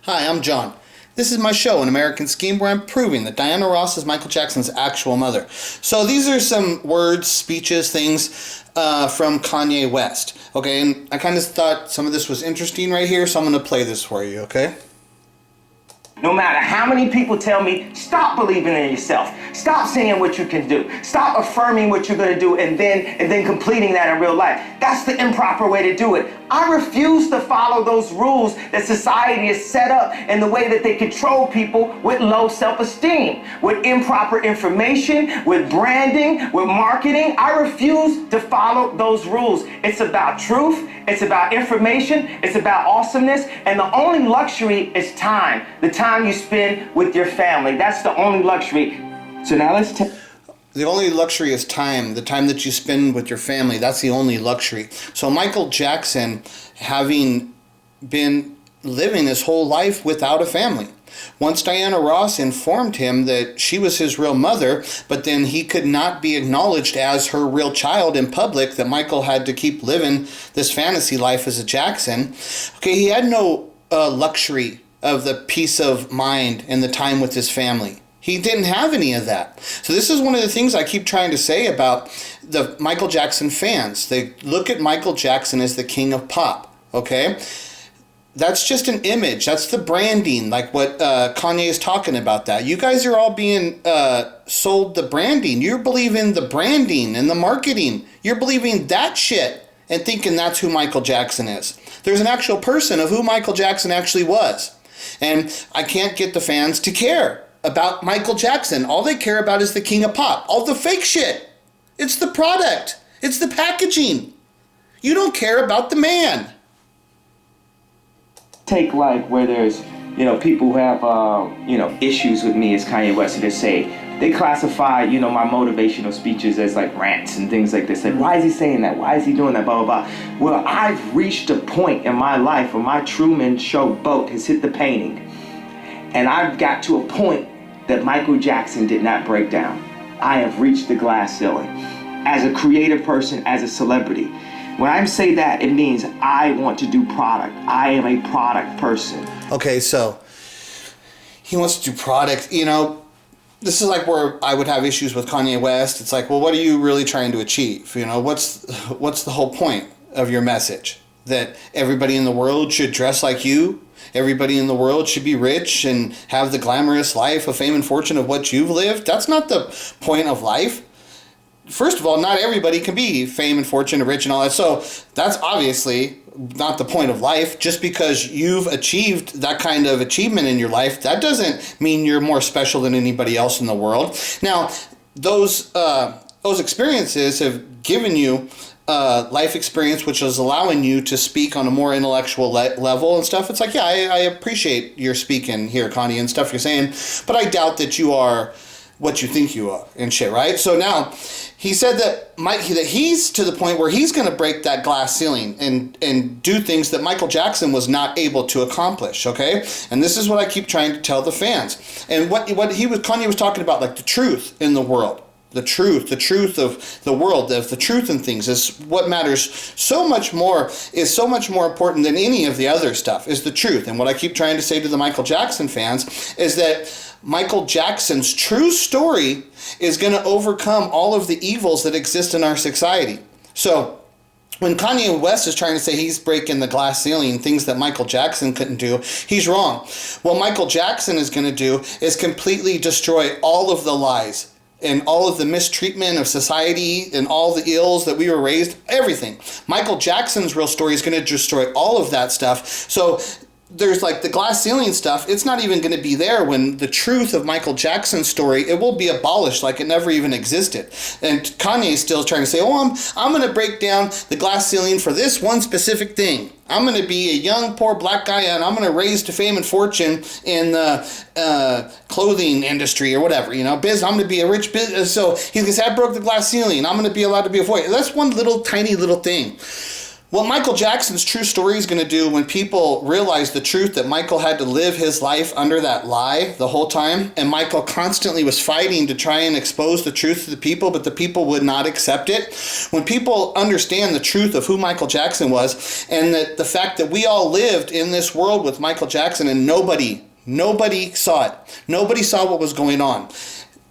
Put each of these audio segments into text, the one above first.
Hi, I'm John. This is my show, An American Scheme, where I'm proving that Diana Ross is Michael Jackson's actual mother. So these are some words, speeches, things from Kanye West. Okay, and I kind of thought some of this was interesting right here, so I'm going to play this for you, okay? No matter how many people tell me, stop believing in yourself. Stop saying what you can do. Stop affirming what you're going to do and then completing that in real life. That's the improper way to do it. I refuse to follow those rules that society has set up in the way that they control people with low self-esteem, with improper information, with branding, with marketing. I refuse to follow those rules. It's about truth. It's about information. It's about awesomeness. And the only luxury is time. The time you spend with your family. That's the only luxury. So now let's take... The only luxury is time. The time that you spend with your family, that's the only luxury. So Michael Jackson, having been living his whole life without a family. Once Diana Ross informed him that she was his real mother, but then he could not be acknowledged as her real child in public, that Michael had to keep living this fantasy life as a Jackson. Okay, he had no luxury of the peace of mind and the time with his family. He didn't have any of that. So this is one of the things I keep trying to say about the Michael Jackson fans. They look at Michael Jackson as the king of pop, okay? That's just an image. That's the branding, like what Kanye is talking about that. You guys are all being sold the branding. You're believing the branding and the marketing. You're believing that shit and thinking that's who Michael Jackson is. There's an actual person of who Michael Jackson actually was. And I can't get the fans to care about Michael Jackson. All they care about is the king of pop. All the fake shit. It's the product. It's the packaging. You don't care about the man. Take like where there's, people who have, issues with me as Kanye West, and they classify, my motivational speeches as like rants and things like this. Like, why is he saying that? Why is he doing that? Blah, blah, blah. Well, I've reached a point in my life where my Truman Show boat has hit the painting. And I've got to a point that Michael Jackson did not break down. I have reached the glass ceiling. As a creative person, as a celebrity. When I say that, it means I want to do product. I am a product person. Okay, so he wants to do product. This is like where I would have issues with Kanye West. It's like, well, what are you really trying to achieve? What's the whole point of your message? That everybody in the world should dress like you? Everybody in the world should be rich and have the glamorous life of fame and fortune of what you've lived? That's not the point of life. First of all, not everybody can be fame and fortune and rich and all that. So that's obviously not the point of life. Just because you've achieved that kind of achievement in your life, that doesn't mean you're more special than anybody else in the world. Now, those experiences have given you life experience, which is allowing you to speak on a more intellectual level and stuff. It's like, yeah, I appreciate your speaking here, Connie, and stuff you're saying, but I doubt that you are what you think you are and shit, right? So now he said that he's to the point where he's going to break that glass ceiling and do things that Michael Jackson was not able to accomplish, okay? And this is what I keep trying to tell the fans. And Kanye was talking about, like, the truth in the world. The truth of the world, the truth in things is what matters so much more important than any of the other stuff, is the truth. And what I keep trying to say to the Michael Jackson fans is that Michael Jackson's true story is going to overcome all of the evils that exist in our society. So when Kanye West is trying to say he's breaking the glass ceiling, things that Michael Jackson couldn't do, he's wrong. What Michael Jackson is going to do is completely destroy all of the lies and all of the mistreatment of society and all the ills that we were raised, everything. Michael Jackson's real story is going to destroy all of that stuff. So there's like the glass ceiling stuff, it's not even going to be there when the truth of Michael Jackson's story, it will be abolished like it never even existed. And Kanye's still trying to say, I'm going to break down the glass ceiling for this one specific thing. I'm going to be a young, poor black guy, and I'm going to raise to fame and fortune in the clothing industry or whatever, I'm going to be a rich business. So he's going to say, I broke the glass ceiling. I'm going to be allowed to be a voice. That's one little tiny little thing. what Michael Jackson's true story is going to do when people realize the truth that Michael had to live his life under that lie the whole time, and Michael constantly was fighting to try and expose the truth to the people, but the people would not accept it. When people understand the truth of who Michael Jackson was, and that the fact that we all lived in this world with Michael Jackson and nobody saw it. Nobody saw what was going on.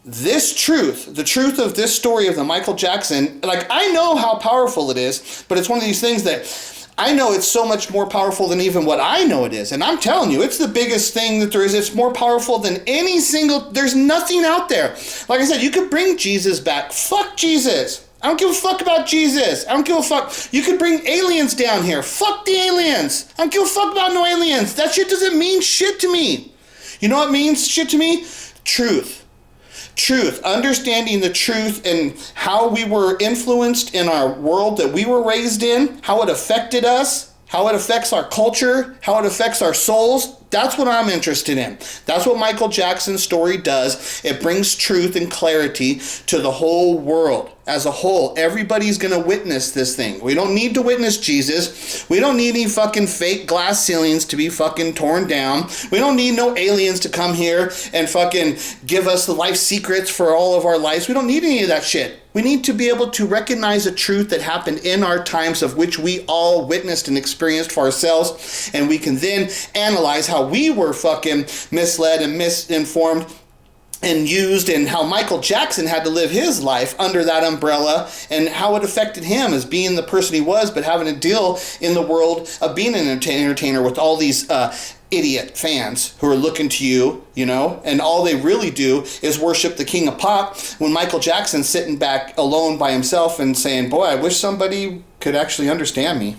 This truth, the truth of this story of the Michael Jackson, like, I know how powerful it is, but it's one of these things that I know it's so much more powerful than even what I know it is. And I'm telling you, it's the biggest thing that there is. It's more powerful than any single, there's nothing out there. Like I said, you could bring Jesus back. Fuck Jesus. I don't give a fuck about Jesus. I don't give a fuck. You could bring aliens down here. Fuck the aliens. I don't give a fuck about no aliens. That shit doesn't mean shit to me. You know what means shit to me? Truth. Truth, understanding the truth and how we were influenced in our world that we were raised in, how it affected us, how it affects our culture, how it affects our souls. That's what I'm interested in. That's what Michael Jackson's story does. It brings truth and clarity to the whole world as a whole. Everybody's going to witness this thing. We don't need to witness Jesus. We don't need any fucking fake glass ceilings to be fucking torn down. We don't need no aliens to come here and fucking give us the life secrets for all of our lives. We don't need any of that shit. We need to be able to recognize a truth that happened in our times, of which we all witnessed and experienced for ourselves, and we can then analyze how we were fucking misled and misinformed and used, and how Michael Jackson had to live his life under that umbrella, and how it affected him as being the person he was, but having to deal in the world of being an entertainer with all these idiot fans who are looking to you, you know, and all they really do is worship the king of pop, when Michael Jackson's sitting back alone by himself and saying, boy, I wish somebody could actually understand me.